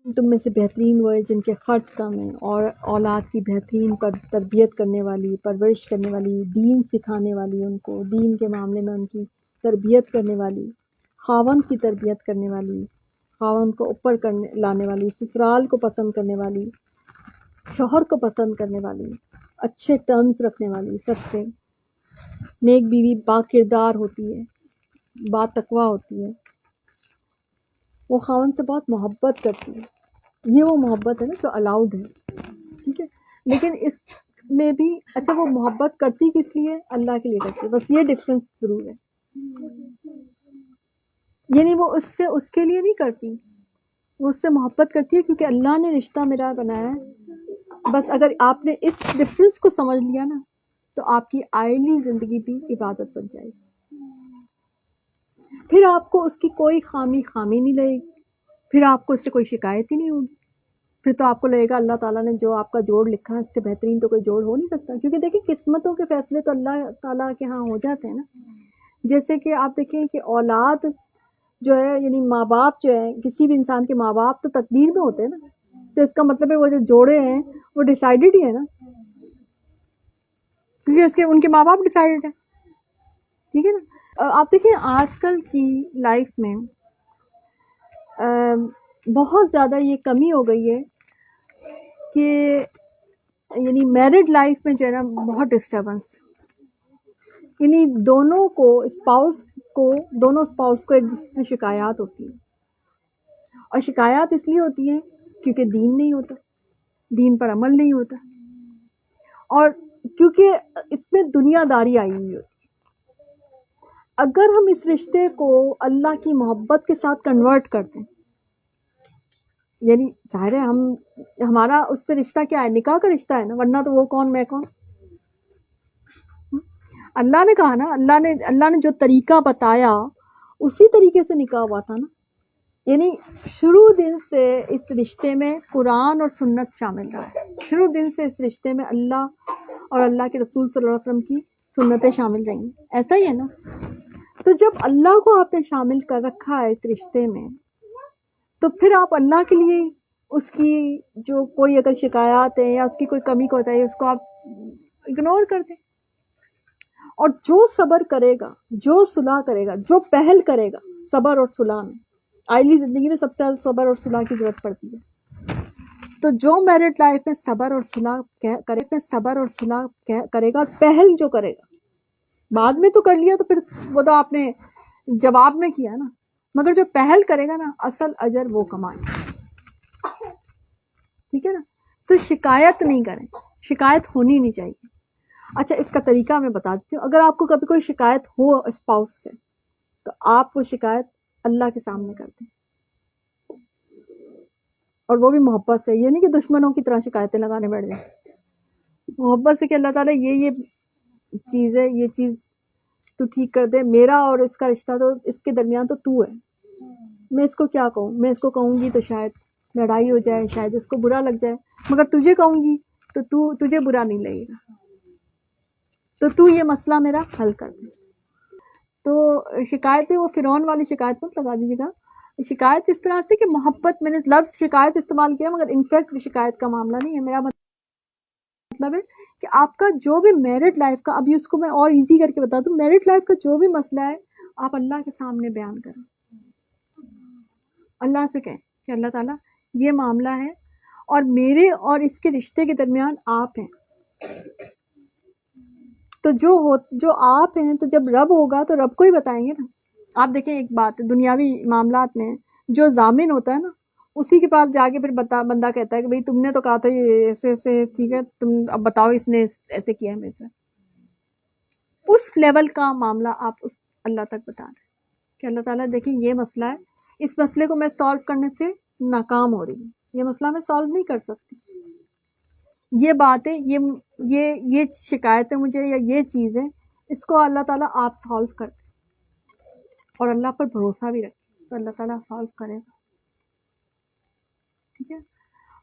تم میں سے بہترین وہ ہے جن کے خرچ کم ہیں اور اولاد کی بہترین تربیت کرنے والی، پرورش کرنے والی، دین سکھانے والی، ان کو دین کے معاملے میں ان کی تربیت کرنے والی، خاوند کی تربیت کرنے والی، خاوند کو اوپر لانے والی، سسرال کو پسند کرنے والی، شوہر کو پسند کرنے والی، اچھے ٹرمز رکھنے والی، سب سے نیک بیوی با کردار ہوتی ہے، با تقوی ہوتی ہے، وہ خاوند سے بہت محبت کرتی ہے. یہ وہ محبت ہے نا جو الاؤڈ ہے، ٹھیک ہے. لیکن اس میں بھی اچھا وہ محبت کرتی کس لیے؟ اللہ کے لیے کرتی ہے. بس یہ ڈفرینس ضرور ہے. یعنی وہ اس کے لیے نہیں کرتی، وہ اس سے محبت کرتی ہے کیونکہ اللہ نے رشتہ میرا بنایا ہے. بس اگر آپ نے اس ڈفرینس کو سمجھ لیا نا تو آپ کی آئلی زندگی بھی عبادت بن جائے گی. پھر آپ کو اس کی کوئی خامی نہیں لگے گی، پھر آپ کو اس سے کوئی شکایت ہی نہیں ہوگی. پھر تو آپ کو لگے گا اللہ تعالیٰ نے جو آپ کا جوڑ لکھا ہے اس سے بہترین تو کوئی جوڑ ہو نہیں سکتا. کیونکہ دیکھیں قسمتوں کے فیصلے تو اللہ تعالیٰ کے ہاں ہو جاتے ہیں نا. جیسے کہ آپ دیکھیں کہ اولاد جو ہے، یعنی ماں باپ جو ہے، کسی بھی انسان کے ماں باپ تو تقدیر میں ہوتے ہیں نا. تو اس کا مطلب ہے وہ جو جوڑے ہیں وہ ڈیسائیڈڈ ہی ہے نا، کیونکہ ان کے ماں باپ ڈیسائیڈڈ ہے. ٹھیک ہے نا. آپ دیکھیں آج کل کی لائف میں بہت زیادہ یہ کمی ہو گئی ہے کہ یعنی میرڈ لائف میں جو ہے نا بہت ڈسٹربنس ہے. یعنی دونوں اسپاؤس کو ایک دوسرے سے شکایات ہوتی ہیں، اور شکایات اس لیے ہوتی ہیں کیونکہ دین نہیں ہوتا، دین پر عمل نہیں ہوتا، اور کیونکہ اس میں دنیا داری آئی ہوئی ہوتی ہے. اگر ہم اس رشتے کو اللہ کی محبت کے ساتھ کنورٹ کرتے ہیں، یعنی ظاہر ہے ہمارا اس سے رشتہ کیا ہے؟ نکاح کا رشتہ ہے نا، ورنہ تو وہ کون میں کون. اللہ نے کہا نا، اللہ نے جو طریقہ بتایا اسی طریقے سے نکاح ہوا تھا نا. یعنی شروع دن سے اس رشتے میں قرآن اور سنت شامل رہا ہے. شروع دن سے اس رشتے میں اللہ اور اللہ کے رسول صلی اللہ علیہ وسلم کی سنتیں شامل رہیں. ایسا ہی ہے نا. تو جب اللہ کو آپ نے شامل کر رکھا ہے اس رشتے میں، تو پھر آپ اللہ کے لیے اس کی جو کوئی اگر شکایات ہے یا اس کی کوئی کمی کو ہوتا ہے اس کو آپ اگنور کر دیں. اور جو صبر کرے گا، جو صلح کرے گا، جو پہل کرے گا صبر اور صلح میں، آئلی زندگی میں سب سے زیادہ صبر اور صلح کی ضرورت پڑتی ہے. تو جو میرڈ لائف میں صبر اور صلح کرے گا، اور پہل جو کرے گا، بعد میں تو کر لیا تو پھر وہ تو آپ نے جواب میں کیا نا، مگر جو پہل کرے گا نا اصل اجر وہ کمائے. ٹھیک ہے نا. تو شکایت نہیں کریں، شکایت ہونی نہیں چاہیے. اچھا اس کا طریقہ میں بتا دیتی ہوں. اگر آپ کو کبھی کوئی شکایت ہو اسپاؤس سے تو آپ وہ شکایت اللہ کے سامنے کر دیں، اور وہ بھی محبت سے. یہ نہیں کہ دشمنوں کی طرح شکایتیں لگانے بیٹھ جائیں. محبت سے کہ اللہ تعالیٰ یہ چیز ہے، یہ چیز تو ٹھیک کر دے. میرا اور اس کا رشتہ تو اس کے درمیان تو ہے. میں اس کو کیا کہوں؟ میں اس کو کہوں گی تو شاید لڑائی ہو جائے، شاید اس کو برا لگ جائے. مگر تجھے کہوں گی تو تجھے برا نہیں لگے گا. تو یہ مسئلہ میرا حل کر دے. تو شکایتیں وہ فرعون والی شکایت مت لگا دیجیے گا. شکایت اس طرح سے کہ محبت، میں نے لفظ شکایت استعمال کیا مگر انفیکٹ شکایت کا معاملہ نہیں ہے. میرا مطلب ہے کہ آپ کا جو بھی میرڈ لائف کا، ابھی اس کو میں اور ایزی کر کے بتا دوں، میرڈ لائف کا جو بھی مسئلہ ہے آپ اللہ کے سامنے بیان کریں. اللہ سے کہیں کہ اللہ تعالیٰ یہ معاملہ ہے اور میرے اور اس کے رشتے کے درمیان آپ ہیں. تو جو آپ ہیں تو جب رب ہوگا تو رب کو ہی بتائیں گے نا. آپ دیکھیں ایک بات دنیاوی معاملات میں، جو ضامن ہوتا ہے نا اسی کے پاس جا کے پھر بندہ کہتا ہے کہ بھئی تم نے تو کہا تھا یہ ایسے ٹھیک ہے، تم اب بتاؤ اس نے ایسے کیا ہے میرے سے. اس لیول کا معاملہ آپ اس اللہ تک بتا دیں کہ اللہ تعالیٰ دیکھیں یہ مسئلہ ہے، اس مسئلے کو میں سالو کرنے سے ناکام ہو رہی ہوں، یہ مسئلہ میں سالو نہیں کر سکتی. یہ بات ہے، یہ شکایت ہے مجھے، یا یہ چیز ہے، اس کو اللہ تعالیٰ آپ سالو کر دیں اور اللہ پر بھروسہ بھی رکھیں تو اللہ تعالیٰ سالو کرے گا. ٹھیک ہے.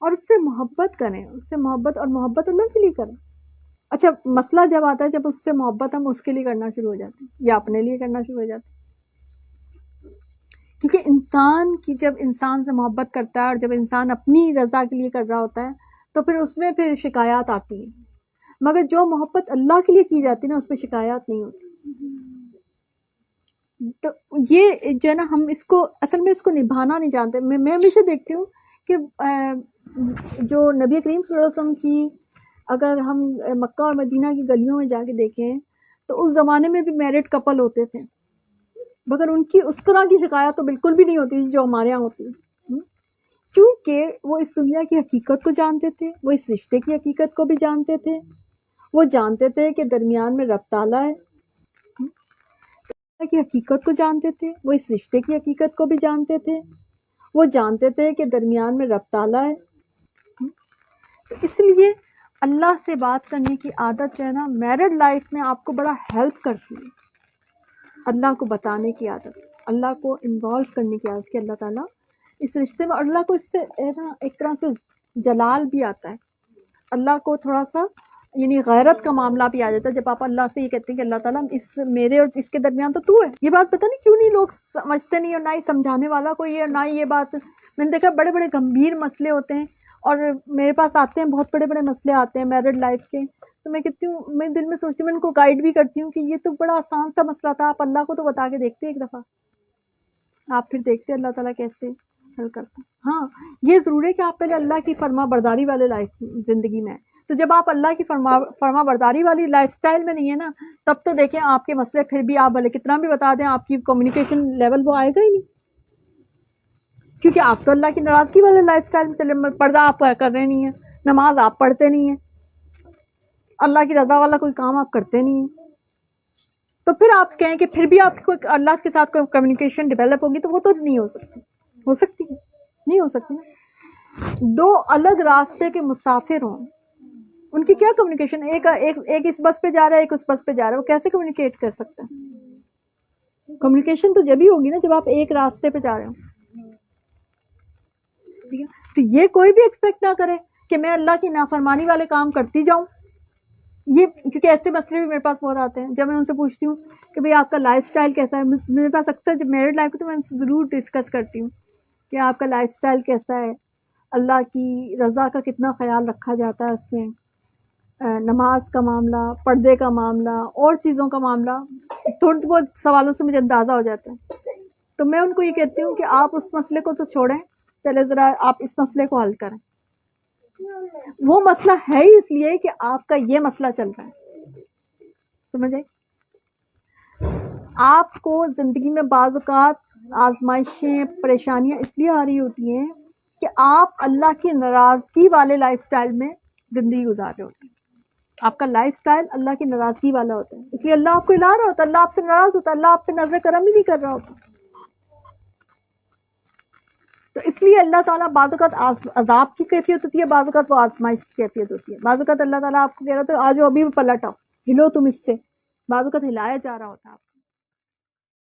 اور اس سے محبت کریں، اس سے محبت، اور محبت اللہ کے لیے کریں. اچھا مسئلہ جب آتا ہے جب اس سے محبت ہم اس کے لیے کرنا شروع ہو جاتے ہیں یا اپنے لیے کرنا شروع ہو جاتے ہیں. کیونکہ انسان کی جب انسان سے محبت کرتا ہے اور جب انسان اپنی رضا کے لیے کر رہا ہوتا ہے تو پھر اس میں پھر شکایات آتی ہیں، مگر جو محبت اللہ کے لیے کی جاتی ہے نا اس میں شکایات نہیں ہوتی. تو یہ جو ہے نا ہم اس کو اصل میں اس کو نبھانا نہیں جانتے. میں ہمیشہ دیکھتی ہوں کہ جو نبی کریم صلی اللہ علیہ وسلم کی اگر ہم مکہ اور مدینہ کی گلیوں میں جا کے دیکھیں تو اس زمانے میں بھی میرڈ کپل ہوتے تھے، مگر ان کی اس طرح کی شکایت تو بالکل بھی نہیں ہوتی جو ہمارے یہاں ہوتی ہے، کیونکہ وہ اس دنیا کی حقیقت کو جانتے تھے، وہ اس رشتے کی حقیقت کو بھی جانتے تھے، وہ جانتے تھے کہ درمیان میں رب تعالیٰ ہے، کی حقیقت کو جانتے تھے، وہ اس رشتے کی حقیقت کو بھی جانتے تھے، وہ جانتے تھے کہ درمیان میں رب تعالیٰ ہے. تو اس لیے اللہ سے بات کرنے کی عادت جو ہے نا میرڈ لائف میں آپ کو بڑا ہیلپ کرتی ہے. اللہ کو بتانے کی عادت، اللہ کو انوالو کرنے کی عادت کہ اللہ تعالیٰ اس رشتے میں، اور اللہ کو اس سے ایک طرح سے جلال بھی آتا ہے، اللہ کو تھوڑا سا یعنی غیرت کا معاملہ بھی آ جاتا ہے جب آپ اللہ سے یہ کہتے ہیں کہ اللہ تعالیٰ اس میرے اور اس کے درمیان تو ہے. یہ بات پتہ نہیں کیوں نہیں لوگ سمجھتے نہیں، اور نہ ہی سمجھانے والا کوئی ہے، اور نہ ہی یہ بات. میں نے دیکھا بڑے بڑے گمبھیر مسئلے ہوتے ہیں اور میرے پاس آتے ہیں، بہت بڑے بڑے مسئلے آتے ہیں میرڈ لائف کے، تو میں کہتی ہوں، میں دل میں سوچتی ہوں، میں ان کو گائیڈ بھی کرتی ہوں کہ یہ تو بڑا آسان سا مسئلہ تھا، آپ اللہ کو تو بتا کے دیکھتے ایک دفعہ، آپ پھر دیکھتے اللہ تعالیٰ کیسے حل کرتا. ہاں یہ ضرور ہے کہ آپ پہلے اللہ کی فرما برداری والے لائف زندگی میں، تو جب آپ اللہ کی فرما برداری والی لائف سٹائل میں نہیں ہے نا، تب تو دیکھیں آپ کے مسئلے پھر بھی آپ بھلے کتنا بھی بتا دیں، آپ کی کمیونیکیشن لیول وہ آئے گا ہی نہیں، کیونکہ آپ تو اللہ کی ناراضگی والے لائف سٹائل میں چلے. پردہ آپ کر رہے نہیں ہیں، نماز آپ پڑھتے نہیں ہیں، اللہ کی رضا والا کوئی کام آپ کرتے نہیں ہیں، تو پھر آپ کہیں کہ پھر بھی آپ کو اللہ کے ساتھ کوئی کمیونیکیشن ڈیولپ ہوگی، تو وہ تو نہیں ہو سکتی نہیں ہو سکتی. دو الگ راستے کے مسافر ہوں، ان کی کیا کمیونیکیشن، ایک اس بس پہ جا رہا ہے، ایک اس بس پہ جا رہا ہے، وہ کیسے کمیونیکیٹ کر سکتا ہے؟ کمیونیکیشن تو جب ہی ہوگی نا جب آپ ایک راستے پہ جا رہے ہوں. ٹھیک ہے، تو یہ کوئی بھی ایکسپیکٹ نہ کرے کہ میں اللہ کی نافرمانی والے کام کرتی جاؤں. یہ کیونکہ ایسے مسئلے بھی میرے پاس بہت آتے ہیں، جب میں ان سے پوچھتی ہوں کہ بھئی آپ کا لائف سٹائل کیسا ہے، میرے پاس اکثر جب میرڈ لائف ہے تو میں ان سے ضرور ڈسکس کرتی ہوں کہ آپ کا لائف سٹائل کیسا ہے، اللہ کی رضا کا کتنا خیال رکھا جاتا ہے اس میں، نماز کا معاملہ، پردے کا معاملہ، اور چیزوں کا معاملہ. تھوڑے بہت سوالوں سے مجھے اندازہ ہو جاتا ہے، تو میں ان کو یہ کہتی ہوں کہ آپ اس مسئلے کو تو چھوڑیں، پہلے ذرا آپ اس مسئلے کو حل کریں. وہ مسئلہ ہے ہی اس لیے کہ آپ کا یہ مسئلہ چل رہا ہے، سمجھے؟ آپ کو زندگی میں بعض اوقات آزمائشیں، پریشانیاں اس لیے آ رہی ہوتی ہیں کہ آپ اللہ کی ناراضگی والے لائف سٹائل میں زندگی گزار رہے ہوتے ہیں. آپ کا لائف سٹائل اللہ کی ناراضگی والا ہوتا ہے، اس لیے اللہ آپ کو ہلا رہا ہوتا ہے، اللہ آپ سے ناراض ہوتا ہے، اللہ آپ پہ نظر کرم ہی نہیں کر رہا ہوتا. تو اس لیے اللہ تعالیٰ بعض اوقات عذاب کی کیفیت ہوتی ہے، بعض اوقات وہ آزمائش کی کیفیت ہوتی ہے. بعض اوقات اللہ تعالیٰ آپ کو کہہ رہا ہوتا ہے آج ابھی بھی پلٹ آؤ، ہلو تم اس سے، بعض اوقات ہلایا جا رہا ہوتا ہے آپ